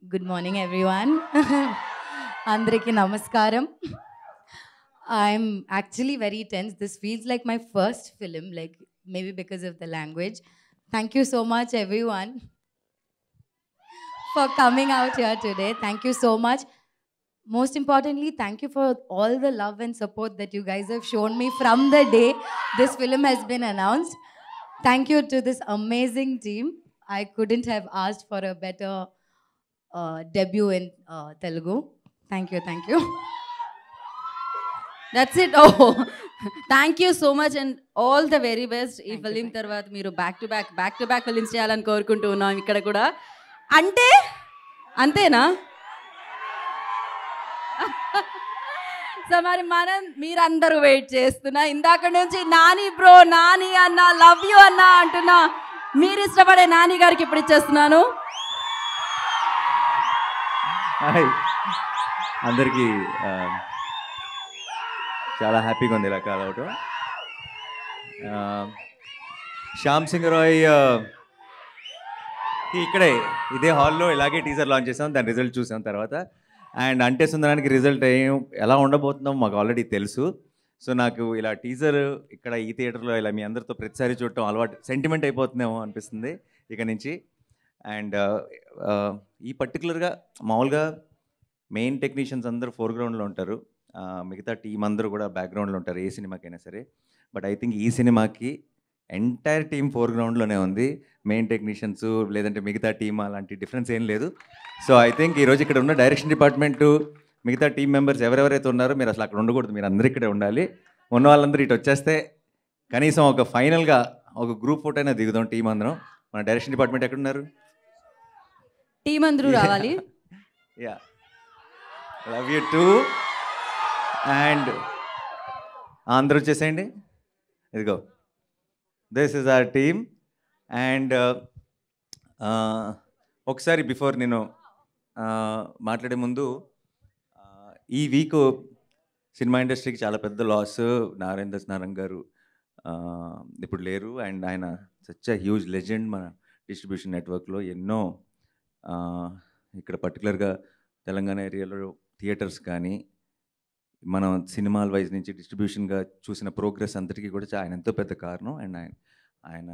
Good morning, everyone. Andraki namaskaram. I'm actually very tense. This feels like my first film, like maybe because of the language. Thank you so much, everyone, for coming out here today. Thank you so much. Most importantly, thank you for all the love and support that you guys have shown me from the day this film has been announced. Thank you to this amazing team. I couldn't have asked for a better debut in Telugu. Thank you, thank you. That's it oh thank you so much and all the very best ఈ Thank you, film thank you. తర్వాత మీరు back to back films చేయాలని కోరుకుంటూ ఉన్నాం ఇక్కడ కూడా అంటే అంతేనా సో మరి మీరందరూ వెయిట్ చేస్తున్నా ఇందాక నుంచి నాని బ్రో నాని అన్న లవ్ యూ అన్న అంటున్నా మీరు ఇష్టపడే నాని గారికి ఇప్పుడు ఇచ్చేస్తున్నాను హాయ్ అందరికీ చాలా హ్యాపీగా ఉంది ఇలా కాల్ అవటం శ్యామ్ సింగ్ రాయ్ ఇక్కడే ఇదే హాల్లో ఇలాగే టీజర్ లాంచ్ చేసాం దాని రిజల్ట్ చూసాం తర్వాత అండ్ అంటే సుందరానికి రిజల్ట్ ఎలా ఉండబోతుందో మాకు ఆల్రెడీ తెలుసు సో నాకు ఇలా టీజర్ ఇక్కడ ఈ థియేటర్లో ఇలా మీ అందరితో ప్రతిసారి చూడటం అలవాటు సెంటిమెంట్ అయిపోతుందేమో అనిపిస్తుంది ఇక నుంచి అండ్ ఈ పర్టికులర్గా మామూలుగా మెయిన్ టెక్నీషియన్స్ అందరూ ఫోర్గ్రౌండ్లో ఉంటారు మిగతా టీం అందరూ కూడా బ్యాక్గ్రౌండ్లో ఉంటారు ఏ సినిమాకైనా సరే బట్ ఐ థింక్ ఈ సినిమాకి ఎంటైర్ టీం ఫోర్గ్రౌండ్లోనే ఉంది మెయిన్ టెక్నీషియన్స్ లేదంటే మిగతా టీం అలాంటి డిఫరెన్స్ ఏం లేదు సో ఐ థింక్ ఈరోజు ఇక్కడ ఉన్న డైరెక్షన్ డిపార్ట్మెంటు మిగతా టీం మెంబర్స్ ఎవరెవరైతే ఉన్నారో మీరు అసలు అక్కడ ఉండకూడదు మీరు అందరూ ఇక్కడే ఉండాలి ఉన్న వాళ్ళందరూ ఇటు వచ్చేస్తే కనీసం ఒక ఫైనల్గా ఒక గ్రూప్ ఫోటో అయినా దిగుదాం టీం అందరం మన డైరెక్షన్ డిపార్ట్మెంట్ ఎక్కడున్నారు టీం అందరూ రావాలి yeah love you two and అందరూ వచ్చేసేయండి ఇదిగో this is our team and ఒకసారి బిఫోర్ నేను మాట్లాడే ముందు ఈ వీక్ సినిమా ఇండస్ట్రీకి చాలా పెద్ద లాస్ నారేంద్ర స్నారంగ్ గారు ఇప్పుడు లేరు అండ్ ఆయన సచ్ అ హ్యూజ్ లెజెండ్ మన డిస్ట్రిబ్యూషన్ నెట్వర్క్లో ఎన్నో ఇక్కడ పర్టికులర్గా తెలంగాణ ఏరియాలో థియేటర్స్ కానీ మనం సినిమాల వైజ్ నుంచి డిస్ట్రిబ్యూషన్గా చూసిన ప్రోగ్రెస్ అంతటికీ కూడా ఆయన ఎంతో పెద్ద కారణం అండ్ ఆయన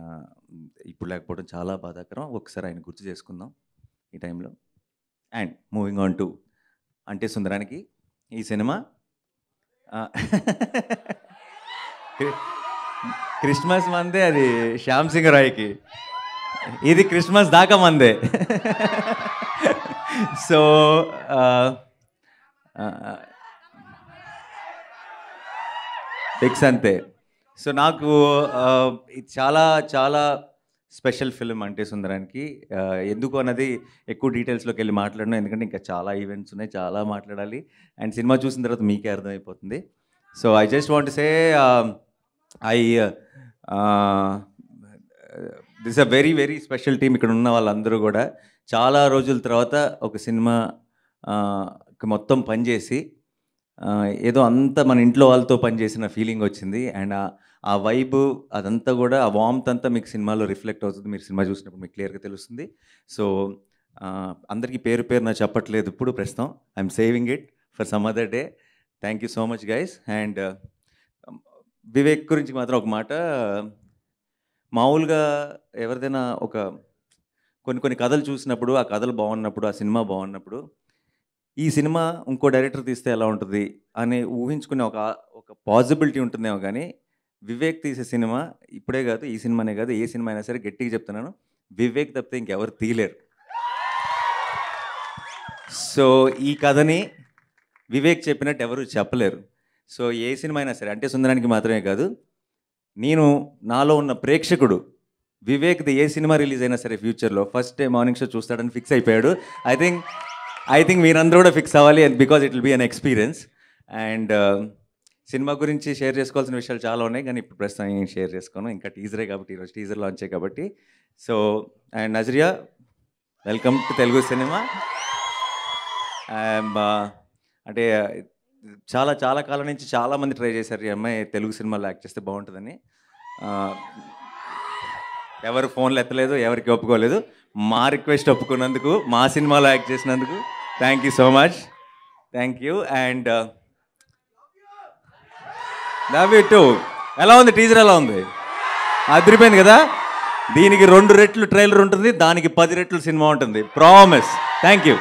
ఇప్పుడు లేకపోవడం చాలా బాధాకరం ఒకసారి ఆయన గుర్తు చేసుకుందాం ఈ టైంలో అండ్ మూవింగ్ ఆన్ టు అంటే సుందరానికి ఈ సినిమా క్రిస్మస్ మందే అది శ్యామ్ సింగ్ రాయ్కి ఇది క్రిస్మస్ దాకా మందే సో ఫిక్స్ అంతే సో నాకు ఇది చాలా చాలా స్పెషల్ ఫిలిం అంటే సుందరానికి ఎందుకు అన్నది ఎక్కువ డీటెయిల్స్లోకి వెళ్ళి మాట్లాడను ఎందుకంటే ఇంకా చాలా ఈవెంట్స్ ఉన్నాయి చాలా మాట్లాడాలి అండ్ సినిమా చూసిన తర్వాత మీకే అర్థమైపోతుంది so I just want say I this a very very special team ఇక్కడ ఉన్న వాళ్ళందరూ కూడా చాలా రోజుల తర్వాత ఒక సినిమా మొత్తం పనిచేసి ఏదో అంతా మన ఇంట్లో వాళ్ళతో పనిచేసిన ఫీలింగ్ వచ్చింది అండ్ ఆ వైబ్ అదంతా కూడా ఆ వామ్త్ అంతా మీకు సినిమాలో రిఫ్లెక్ట్ అవుతుంది మీరు సినిమా చూసినప్పుడు మీకు క్లియర్గా తెలుస్తుంది సో అందరికీ పేరు పేరు నా చెప్పట్లేదు ఇప్పుడు ప్రస్తుతం I'm saving it for some other day thank you so much guys and Vivek గురించి మాత్రం ఒక మాట మామూలుగా ఎవరిదైనా ఒక కొన్ని కథలు చూసినప్పుడు ఆ కథలు బాగున్నప్పుడు ఆ సినిమా బాగున్నప్పుడు ఈ సినిమా ఇంకో డైరెక్టర్ తీస్తే ఎలా ఉంటుంది అని ఊహించుకునే ఒక పాసిబిలిటీ ఉంటుందేమో కానీ వివేక్ తీసే సినిమా ఇప్పుడే కాదు ఈ సినిమానే కాదు ఏ సినిమా అయినా సరే గట్టిగా చెప్తున్నాను వివేక్ తప్పితే ఇంకెవరు తీయలేరు సో ఈ కథని వివేక్ చెప్పినట్టు ఎవరు చెప్పలేరు సో ఏ సినిమా అయినా సరే అంటే సుందరానికి మాత్రమే కాదు నేను నాలో ఉన్న ప్రేక్షకుడు వివేక్ది ఏ సినిమా రిలీజ్ అయినా సరే ఫ్యూచర్లో ఫస్ట్ డే మార్నింగ్ షో చూస్తాడని ఫిక్స్ అయిపోయాడు ఐ థింక్ మీరందరూ కూడా ఫిక్స్ అవ్వాలి and because it will be an experience and cinema గురించి షేర్ చేసుకోవాల్సిన విషయాలు చాలా ఉన్నాయి కానీ ఇప్పుడు ప్రస్తుతం ఏం షేర్ చేసుకోను ఇంకా టీజరే కాబట్టి ఈరోజు టీజర్ లాంచే కాబట్టి so and Nazriya welcome to Telugu cinema అంటే చాలా చాలా కాలం నుంచి చాలామంది ట్రై చేశారు ఈ అమ్మాయి తెలుగు సినిమాలో యాక్ట్ చేస్తే బాగుంటుందని ఎవరు ఫోన్లు ఎత్తలేదు ఎవరికి ఒప్పుకోలేదు మా రిక్వెస్ట్ ఒప్పుకున్నందుకు, మా సినిమాలో యాక్ట్ చేసినందుకు thank you so much. Thank you. And love you two. ఎలా ఉంది టీజర్? ఎలా ఉంది? అదిరిపోయింది కదా. దీనికి 2 రెట్లు ట్రైలర్ ఉంటుంది, దానికి 10 రెట్లు సినిమా ఉంటుంది. ప్రామిస్. Thank you.